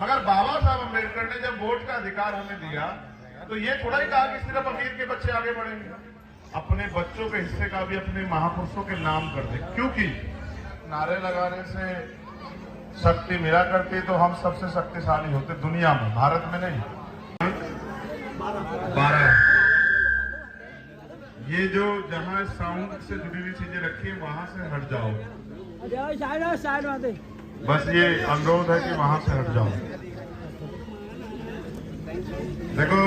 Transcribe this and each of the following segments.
मगर बाबा साहब अम्बेडकर ने जब वोट का अधिकार हमें दिया तो ये थोड़ा ही कहा कि सिर्फ अमीर के बच्चे आगे बढ़ेंगे। अपने बच्चों के हिस्से का भी अपने महापुरुषों के नाम कर दे, क्योंकि नारे लगाने से शक्ति मिला करती तो हम सबसे शक्तिशाली होते दुनिया में, भारत में नहीं। 12 ये जो जहां साउंड से जुड़ी हुई चीजें रखी है वहां से हट जाओ, बस ये अनुरोध है कि वहां से हट जाओ। देखो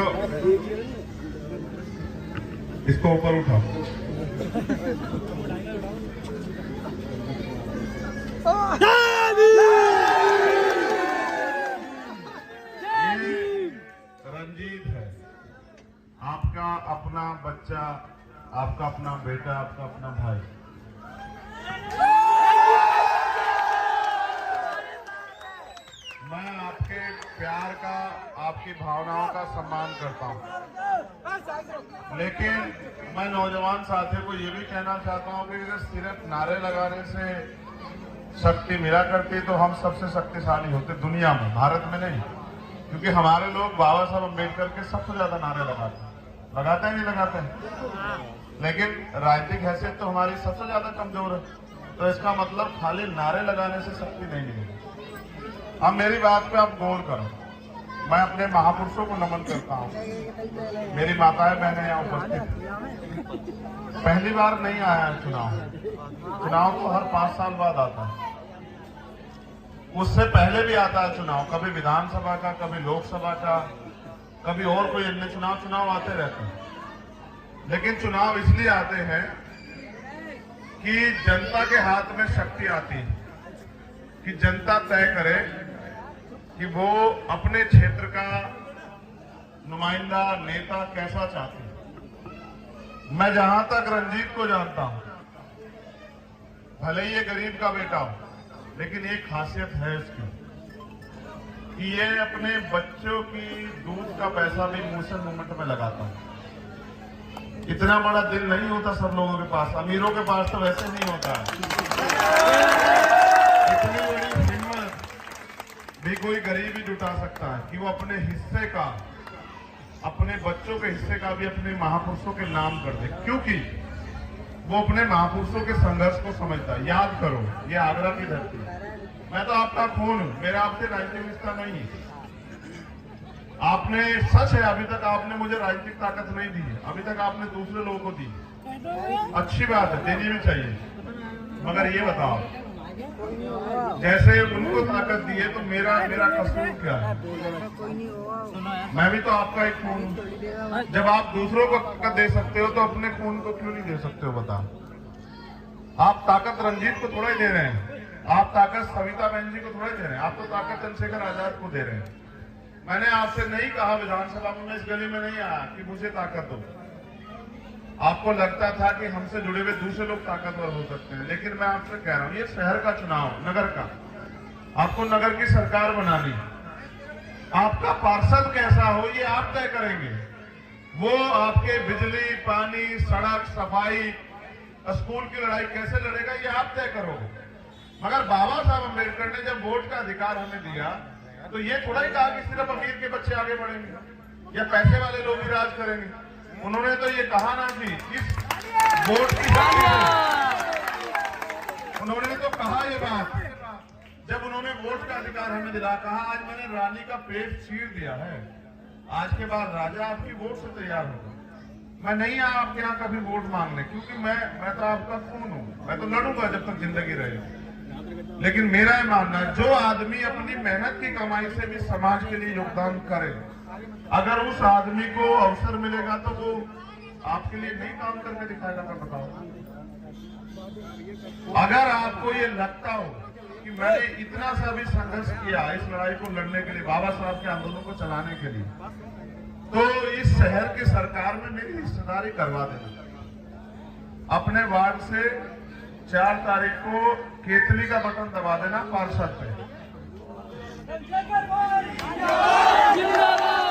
इसको ऊपर उठाओ। ये रंजीत है, आपका अपना बच्चा, आपका अपना बेटा, आपका अपना भाई। मैं आपके प्यार का, आपकी भावनाओं का सम्मान करता हूं, लेकिन मैं नौजवान साथियों को ये भी कहना चाहता हूं कि अगर सिर्फ नारे लगाने से शक्ति मिला करती तो हम सबसे शक्तिशाली होते दुनिया में, भारत में नहीं। क्योंकि हमारे लोग बाबा साहब अम्बेडकर के सबसे ज्यादा नारे लगाते हैं, नहीं लगाते हैं, लेकिन राजनीतिक हैसियत तो हमारी सबसे ज्यादा कमजोर है। तो इसका मतलब खाली नारे लगाने से शक्ति नहीं मिलेगी। अब मेरी बात पे आप गौर करो। मैं अपने महापुरुषों को नमन करता हूँ, मेरी माताएं बहनें यहाँ उपस्थित, पहली बार नहीं आया है चुनाव तो हर 5 साल बाद आता है, उससे पहले भी आता है चुनाव, कभी विधानसभा का, कभी लोकसभा का, कभी और कोई अन्य चुनाव आते रहते हैं। लेकिन चुनाव इसलिए आते हैं कि जनता के हाथ में शक्ति आती है कि जनता तय करे कि वो अपने क्षेत्र का नुमाइंदा नेता कैसा चाहती है। मैं जहां तक रंजीत को जानता हूं, भले ही ये गरीब का बेटा हो, लेकिन एक खासियत है इसकी कि ये अपने बच्चों की दूध का पैसा भी मुंह से मुंह में लगाता है। इतना बड़ा दिल नहीं होता सब लोगों के पास, अमीरों के पास तो वैसे नहीं होता है। इतनी बड़ी हिम्मत भी कोई गरीब ही जुटा सकता है कि वो अपने हिस्से का, अपने बच्चों के हिस्से का भी अपने महापुरुषों के नाम कर दे, क्योंकि वो अपने महापुरुषों के संघर्ष को समझता है। याद करो, ये आगरा की धरती है, मैं तो आपका खून हूं, मेरा आपसे राजनीतिक रिश्ता नहीं है। आपने, सच है, अभी तक आपने मुझे राजनीतिक ताकत नहीं दी है, अभी तक आपने दूसरे लोगों को दी, अच्छी बात है, देनी भी चाहिए। मगर ये बताओ, जैसे उनको ताकत दी है तो मेरा कसूर क्या है? मैं भी तो आपका एक खून हूं। जब आप दूसरों को ताकत दे सकते हो तो अपने खून को क्यों नहीं दे सकते हो? बताओ। आप ताकत रंजीत को थोड़ा ही दे रहे हैं, आप ताकत सविता बहन जी को थोड़ा ही दे रहे हैं, आप तो ताकत चंद्रशेखर आजाद को दे रहे हैं। मैंने आपसे नहीं कहा विधानसभा में, मैं इस गली में नहीं आया कि मुझे ताकत दो। आपको लगता था कि हमसे जुड़े हुए दूसरे लोग ताकतवर हो सकते हैं, लेकिन मैं आपसे कह रहा हूं, ये शहर का चुनाव, नगर का, आपको नगर की सरकार बनानी, आपका पार्षद कैसा हो ये आप तय करेंगे। वो आपके बिजली, पानी, सड़क, सफाई, स्कूल की लड़ाई कैसे लड़ेगा ये आप तय करोगे। मगर बाबा साहब अम्बेडकर ने जब वोट का अधिकार हमें दिया तो ये थोड़ा ही कहा कि सिर्फ अमीर के बच्चे आगे बढ़ेंगे या पैसे वाले लोग ही राज करेंगे। उन्होंने तो ये कहा ना कि इस वोट की शक्ति से, उन्होंने तो कहा ये बात जब उन्होंने वोट का अधिकार हमें दिला, कहा आज मैंने रानी का पेट चीर दिया है, आज के बाद राजा आपकी वोट से तैयार होगा। मैं नहीं आया आपके यहाँ कभी वोट मांगने, क्योंकि मैं तो आपका खून हूं, मैं तो लड़ूंगा जब तक जिंदगी रहेगी। लेकिन मेरा ये मानना है, जो आदमी अपनी मेहनत की कमाई से भी समाज के लिए योगदान करे, अगर उस आदमी को अवसर मिलेगा तो वो आपके लिए नहीं काम करके दिखाएगा। मैं बताऊं, अगर आपको ये लगता हो कि मैंने इतना सा भी संघर्ष किया इस लड़ाई को लड़ने के लिए, बाबा साहब के आंदोलन को चलाने के लिए, तो इस शहर की सरकार में मेरी हिस्सेदारी करवा देना। अपने वार्ड से 4 तारीख को केतली का बटन दबा देना पार्षद पे।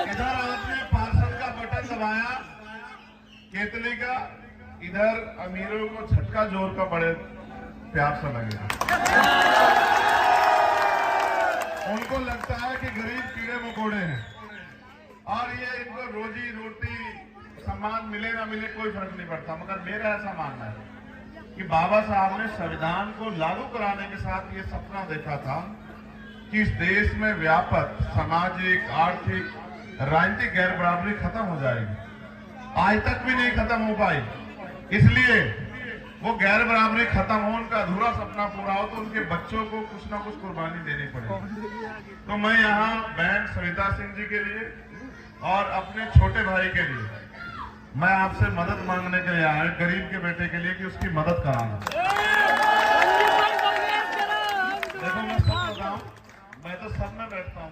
इधर आपने पार्षद का बटन दबाया केतली का, इधर अमीरों को झटका जोर का बड़े प्यार से लगेगा। उनको लगता है कि गरीब कीड़े मकोड़े हैं और ये इनको रोजी रोटी सम्मान मिले ना मिले कोई फर्क नहीं पड़ता। मगर मेरा ऐसा मानना है कि बाबा साहब ने संविधान को लागू कराने के साथ ये सपना देखा था कि इस देश में व्यापक सामाजिक, आर्थिक, राजनीतिक गैर बराबरी खत्म हो जाएगी। आज तक भी नहीं खत्म हो पाई, इसलिए वो गैर बराबरी खत्म हो, उनका अधूरा सपना पूरा हो तो उनके बच्चों को कुछ ना कुछ कुर्बानी देनी पड़ेगी। तो मैं यहाँ बहन सविता सिंह जी के लिए और अपने छोटे भाई के लिए मैं आपसे मदद मांगने के लिए आया, गरीब के बेटे के लिए, कि उसकी मदद कराना। देखो मैं सब बताऊं, मैं तो सब में बैठता हूँ।